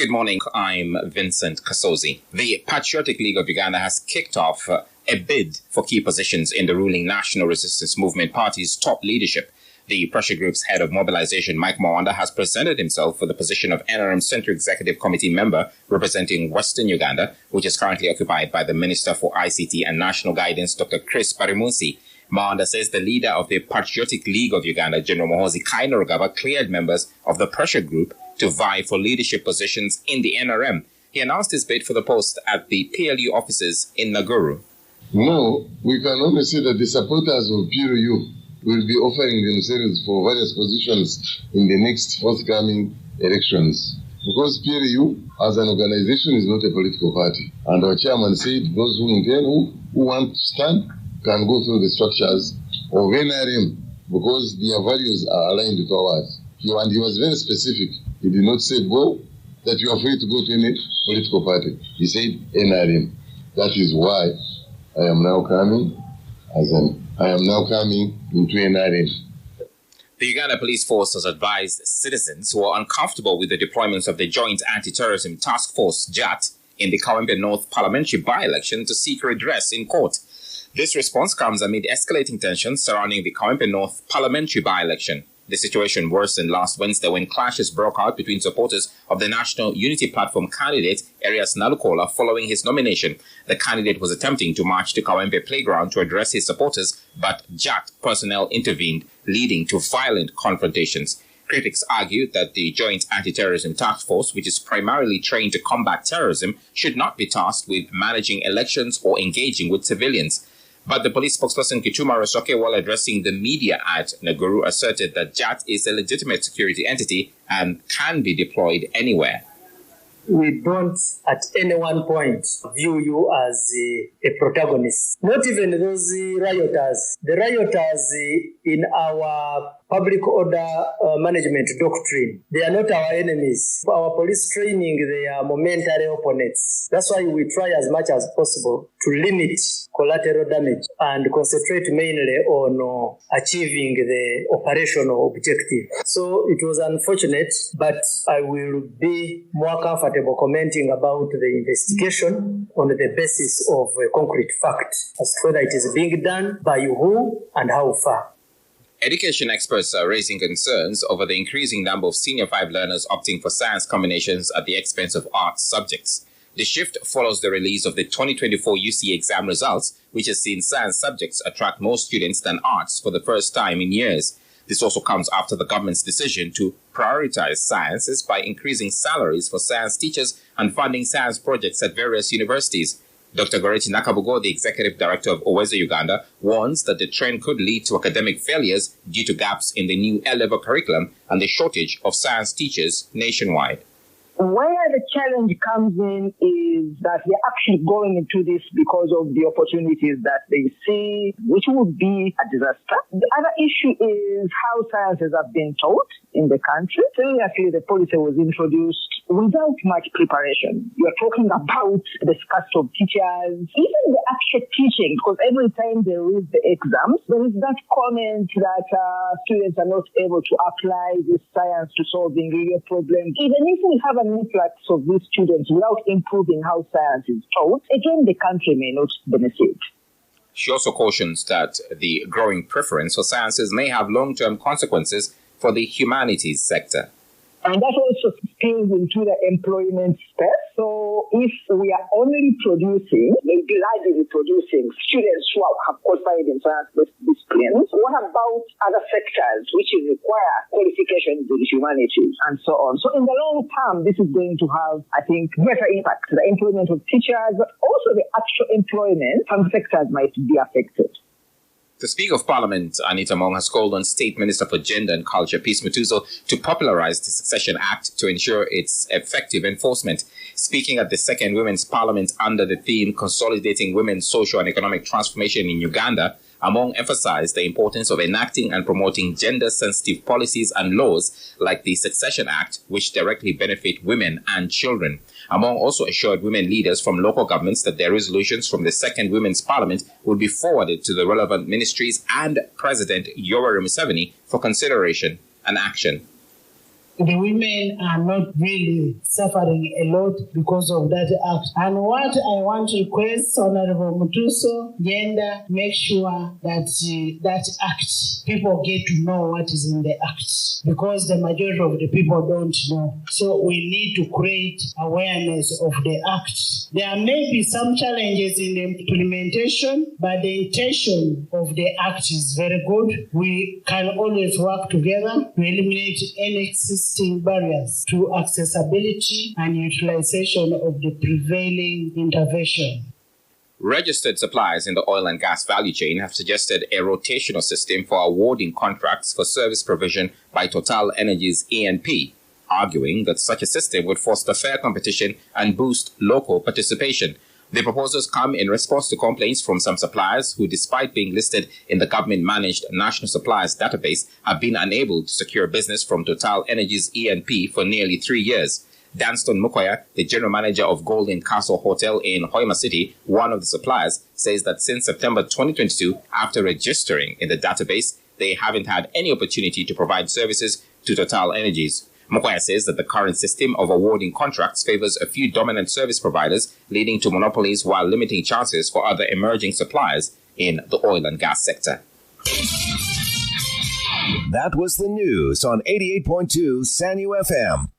Good morning. I'm Vincent Kasozi. The Patriotic League of Uganda has kicked off a bid for key positions in the ruling National Resistance Movement Party's top leadership. The pressure group's head of mobilization, Mike Mwanda, has presented himself for the position of NRM Central Executive Committee member representing Western Uganda, which is currently occupied by the Minister for ICT and National Guidance, Dr. Chris Parimusi. Mwanda says the leader of the Patriotic League of Uganda, General Muhoozi Kainerugaba, cleared members of the pressure group to vie for leadership positions in the NRM. He announced his bid for the post at the PLU offices in Naguru. No, we can only say that the supporters of PLU will be offering themselves for various positions in the next forthcoming elections. Because PLU, as an organization, is not a political party. And our chairman said those who intend, who want to stand, can go through the structures of NRM because their values are aligned with ours. And he was very specific. He did not say, go, that you are free to go to any political party. He said NRM. That is why I am now coming into NRM. The Uganda Police Force has advised citizens who are uncomfortable with the deployments of the Joint Anti Terrorism Taskforce (JAT) in the Kawempe North parliamentary by-election to seek redress in court. This response comes amid escalating tensions surrounding the Kawempe North parliamentary by-election. The situation worsened last Wednesday when clashes broke out between supporters of the National Unity Platform candidate, Erias Nalukola, following his nomination. The candidate was attempting to march to Kawempe Playground to address his supporters, but JAT personnel intervened, leading to violent confrontations. Critics argued that the Joint Anti Terrorism Taskforce, which is primarily trained to combat terrorism, should not be tasked with managing elections or engaging with civilians. But the police spokesperson Kituma Rosoke, while addressing the media at Naguru, asserted that JAT is a legitimate security entity and can be deployed anywhere. We don't at any one point view you as a protagonist. Not even those rioters. The rioters in our public order management doctrine, they are not our enemies. For our police training, they are momentary opponents. That's why we try as much as possible to limit collateral damage and concentrate mainly on achieving the operational objective. So it was unfortunate, but I will be more comfortable commenting about the investigation on the basis of a concrete fact as to whether it is being done by who and how far. Education experts are raising concerns over the increasing number of Senior 5 learners opting for science combinations at the expense of arts subjects. The shift follows the release of the 2024 UCE exam results, which has seen science subjects attract more students than arts for the first time in years. This also comes after the government's decision to prioritize sciences by increasing salaries for science teachers and funding science projects at various universities. Dr. Goreti Nakabugo, the executive director of Uwezo Uganda, warns that the trend could lead to academic failures due to gaps in the new A-level curriculum and the shortage of science teachers nationwide. Where the challenge comes in is that they're actually going into this because of the opportunities that they see, which would be a disaster. The other issue is how sciences have been taught in the country. Seriously, the policy was introduced without much preparation. You're talking about the scarcity of teachers, even the actual teaching, because every time they read the exams, there is that comment that students are not able to apply this science to solving real problems. Even if we have an influx of these students without improving how science is taught, again, the country may not benefit. She also cautions that the growing preference for sciences may have long-term consequences for the humanities sector. And that also spills into the employment space. So if we are only producing, maybe largely producing students who have qualified in science-based disciplines, what about other sectors which require qualifications in humanities and so on? So in the long term, this is going to have, I think, greater impact. The employment of teachers, but also the actual employment, some sectors might be affected. The Speaker of Parliament, Anita Among, has called on State Minister for Gender and Culture, Peace Mutuuzo, to popularize the Succession Act to ensure its effective enforcement. Speaking at the Second Women's Parliament under the theme Consolidating Women's Social and Economic Transformation in Uganda, Among emphasized the importance of enacting and promoting gender-sensitive policies and laws like the Succession Act, which directly benefit women and children. Among also assured women leaders from local governments that their resolutions from the Second Women's Parliament would be forwarded to the relevant ministries and President Yoweri Museveni for consideration and action. the women are not really suffering a lot because of that act. And what I want to request, Honorable Mutuuzo, gender, make sure that that act, people get to know what is in the act, because the majority of the people don't know. So we need to create awareness of the act. There may be some challenges in the implementation, but the intention of the act is very good. We can always work together to eliminate any existing barriers to accessibility and utilization of the prevailing intervention. Registered suppliers in the oil and gas value chain have suggested a rotational system for awarding contracts for service provision by Total Energy's E&P, arguing that such a system would foster fair competition and boost local participation. The proposals come in response to complaints from some suppliers who, despite being listed in the government-managed National Suppliers Database, have been unable to secure business from Total Energy's E&P for nearly 3 years. Danston Mukwaya, the general manager of Golden Castle Hotel in Hoima City, one of the suppliers, says that since September 2022, after registering in the database, they haven't had any opportunity to provide services to Total Energies. Mukwaya says that the current system of awarding contracts favors a few dominant service providers, leading to monopolies while limiting chances for other emerging suppliers in the oil and gas sector. That was the news on 88.2 SANU FM.